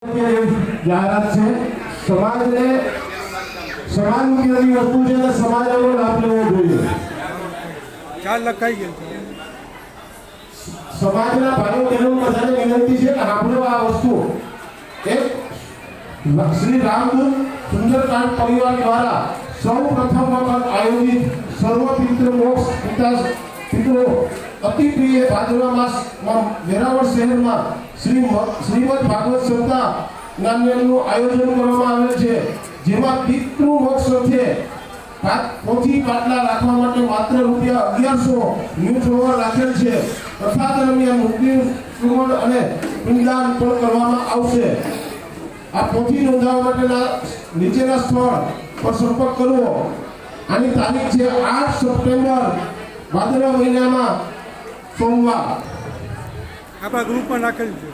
જાહેરાત છે સમાજને સમાજ મુખ્યની વસ્તુ છે અને સમાજનો લાભ લેવો જોઈએ। ચાલ લખાઈ ગયું સમાજના ભાઈઓ બહેનો બધાને વિનંતી છે કે આપણો આ વસ્તુ એક શ્રી રામદૂત સુંદરકાંડ પરિવાર દ્વારા સૌ પ્રથમ વખત આયોજિત સર્વ પિતૃ મોક્ષ પિતૃ અતિ પ્રિય ભાદરવા માસમાં વેરાવળ શહેરમાં શ્રીમદ ભાગવત સપ્તાહ નામનું આયોજન કરવામાં આવેલ છે, જેમાં પિતૃ મોક્ષ છે પોથી પાટલા રાખવા માટે માત્ર ₹1100 ન્યૂ રાખેલ છે। કથા દરમિયાન મૃત્યુ સુવર્ણ અને પિંડદાન પણ કરવામાં આવશે। આ પોથી નોંધાવવા માટેના નીચેના સ્થળ પર સંપર્ક કરવો। આની તારીખ છે 8 સપ્ટેમ્બર ભાદરવા મહિનામાં સોમવાર। આપણા ગ્રુપમાં નાખેલું છે।